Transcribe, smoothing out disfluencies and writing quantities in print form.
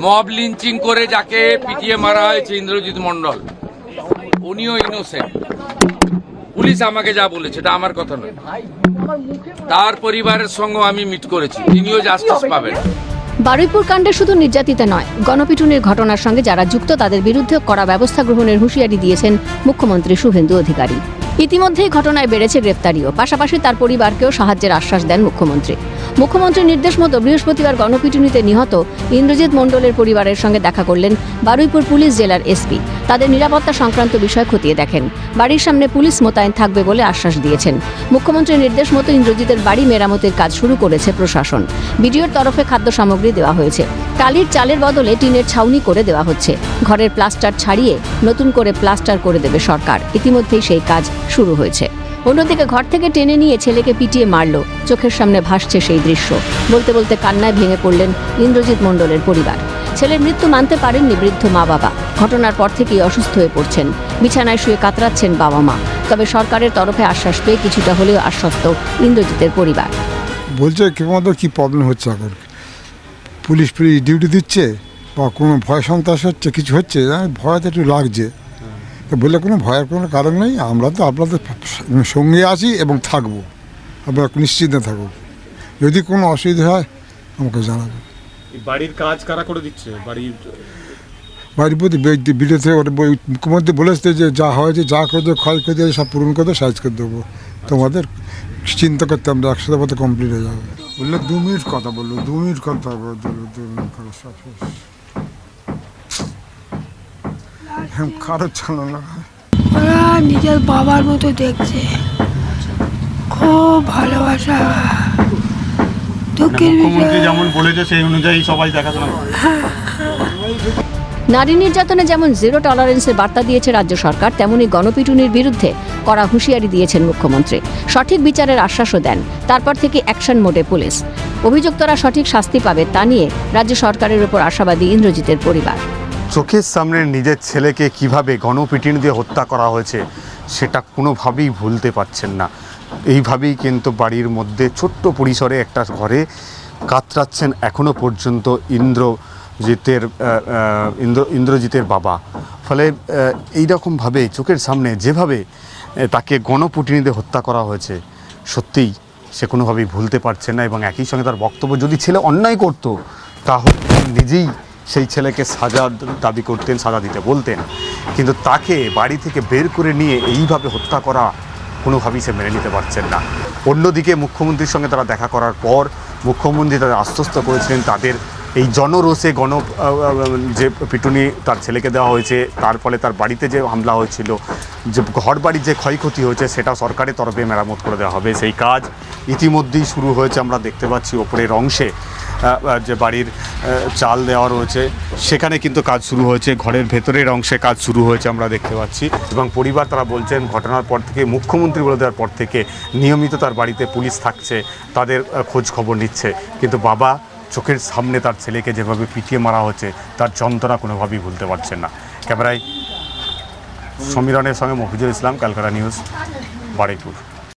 Mob lynching করে যাকে পিটিয়ে মারা হয়েছে ইন্দ্রজিৎ মন্ডল, উনিও ইনোসেন্ট। পুলিশ আমাকে যা বলেছে, এটা আমার কথা নয়। তার পরিবারের সঙ্গে আমি মিট করেছি, তিনিও জাস্টিস পাবেন। বারুইপুর কাণ্ডে শুধু নির্যাতিতা নয়, গণপিটুনির ঘটনার সঙ্গে যারা যুক্ত তাদের বিরুদ্ধে কড়া ব্যবস্থা গ্রহণের হুঁশিয়ারি দিয়েছেন মুখ্যমন্ত্রী শুভেন্দু অধিকারী। ইতিমধ্যেই ঘটনায় বেড়েছে গ্রেফতারিও, পাশাপাশি তার পরিবারকেও সাহায্যের আশ্বাস দেন মুখ্যমন্ত্রী। মুখ্যমন্ত্রীর নির্দেশ মতো বৃহস্পতিবার গণপিটুনিতে নিহত ইন্দ্রজিৎ মণ্ডলের পরিবারের সঙ্গে দেখা করলেন বারুইপুর পুলিশ জেলার এসপি। তাদের নিরাপত্তা সংক্রান্ত বিষয় খতিয়ে দেখেন। বাড়ির সামনে পুলিশ মোতায়েন থাকবে বলে আশ্বাস দিয়েছেন। মুখ্যমন্ত্রীর নির্দেশ মতো ইন্দ্রজিতের বাড়ি মেরামতের কাজ শুরু করেছে প্রশাসন। বিডিওর তরফে খাদ্য সামগ্রী দেওয়া হয়েছে। টালির চালের বদলে টিনের ছাউনি করে দেওয়া হচ্ছে। ঘরের প্লাস্টার ছাড়িয়ে নতুন করে প্লাস্টার করে দেবে সরকার। ইতিমধ্যেই সেই কাজ শুরু হয়েছে। অন্যদিকে ঘর থেকে টেনে নিয়ে ছেলেকে পিটিয়ে মারল, চোখের সামনে ভাসছে সেই দৃশ্য। বলতে বলতে কান্নায় ভেঙে পড়লেন ইন্দ্রজিৎ মণ্ডলের পরিবার। ছেলের মৃত্যু মানতে পারেননি বৃদ্ধ মা বাবা। ঘটনার পর থেকেই অসুস্থ হয়ে পড়ছেন, বিছানায় শুয়ে কাতরাচ্ছেন বাবা মা। তবে সরকারের তরফে আশ্বাস পেয়ে কিছুটা হলেও আশ্বস্ত ইন্দ্রজিতের পরিবার। বলছে কি প্রবলেম হচ্ছে, এখন পুলিশ ডিউটি দিচ্ছে বা কোনো ভয় সন্ত্রাস হচ্ছে, কিছু হচ্ছে, ভয়তে একটু লাগছে। বললে কোনো ভয়ের কোনো কারণ নেই, আমরা তো আপনাদের সঙ্গে আছি এবং থাকবো, আপনারা নিশ্চিন্তে থাকুন। যদি কোনো অসুবিধা হয় আমাকে জানাবেন। বাড়ির কাজ কারা করে দিচ্ছে? বাড়ির প্রতি বিরোধী মুখ্যমন্ত্রী বলেছে যে যা হয়েছে, যা করে ক্ষয়ক্ষতি সব পূরণ করে সাইজ করে দেবো। তোমাদের চিন্তা করতে আমরা একসাথে পথে কমপ্লিট হয়ে যাবে। বললে 2 মিনিট কথা বললো, 2 মিনিট কথা কারো চালো না। ওরা নিজের বাবার মতো দেখছে, খুব ভালোবাসা। মুখ্যমন্ত্রী যেমন বলেছে সেই অনুযায়ী সবাই দেখাশোনা করে। নারী নির্যাতনে যেমন 0 টলারেন্সের বার্তা দিয়েছে রাজ্য সরকার, তেমনি গণপিটুনির বিরুদ্ধে কড়া হুঁশিয়ারি দিয়েছেন মুখ্যমন্ত্রী। সঠিক বিচারের আশ্বাসও দেন। তারপর থেকে অ্যাকশন মোডে পুলিশ। অভিযুক্তরা সঠিক শাস্তি পাবে তা নিয়ে রাজ্য সরকারের উপর আশাবাদী ইন্দ্রজিতের পরিবার। চোখের সামনে নিজের ছেলেকে কিভাবে গণপিটুনি দিয়ে হত্যা করা হয়েছে সেটা কোনোভাবেই ভুলতে পারছেন না। এইভাবেই কিন্তু বাড়ির মধ্যে ছোট্ট পরিসরে একটা ঘরে কাতরাচ্ছেন এখনও পর্যন্ত ইন্দ্রজিতের বাবা। ফলে এইরকমভাবে চোখের সামনে যেভাবে তাকে গণপিটুনিতে হত্যা করা হয়েছে, সত্যিই সে কোনোভাবেই ভুলতে পারছে না। এবং একই সঙ্গে তার বক্তব্য, যদি ছেলে অন্যায় করত তাহলে নিজেই সেই ছেলেকে সাজা দাবি করতেন, সাজা দিতে বলতেন। কিন্তু তাকে বাড়ি থেকে বের করে নিয়ে এইভাবে হত্যা করা কোনোভাবেই সে মেনে নিতে পারছেন না। অন্যদিকে মুখ্যমন্ত্রীর সঙ্গে তারা দেখা করার পর মুখ্যমন্ত্রী তাদের আশ্বস্ত করেছিলেন তাদের এই জনরোষে যে পিটুনি তার ছেলেকে দেওয়া হয়েছে, তার ফলে তার বাড়িতে যে হামলা হয়েছিল, যে ঘর বাড়ির যে ক্ষয়ক্ষতি হয়েছে, সেটা সরকারের তরফে মেরামত করে দেওয়া হবে। সেই কাজ ইতিমধ্যেই শুরু হয়েছে। আমরা দেখতে পাচ্ছি ওপরের অংশে যে বাড়ির চাল দেওয়া রয়েছে সেখানে কিন্তু কাজ শুরু হয়েছে। ঘরের ভেতরের অংশে কাজ শুরু হয়েছে আমরা দেখতে পাচ্ছি। এবং পরিবার তারা বলছেন ঘটনার পর থেকে, মুখ্যমন্ত্রী বলে দেওয়ার পর থেকে নিয়মিত তার বাড়িতে পুলিশ থাকছে, তাদের খোঁজ খবর নিচ্ছে। কিন্তু বাবা চোখের সামনে তার ছেলেকে যেভাবে পিটিয়ে মারা হচ্ছে তার যন্ত্রণা কোনোভাবেই ভুলতে পারছেন না। ক্যামেরায় সমীরনের সঙ্গে মফিজুল ইসলাম, ক্যালকাটা নিউজ, বারুইপুর।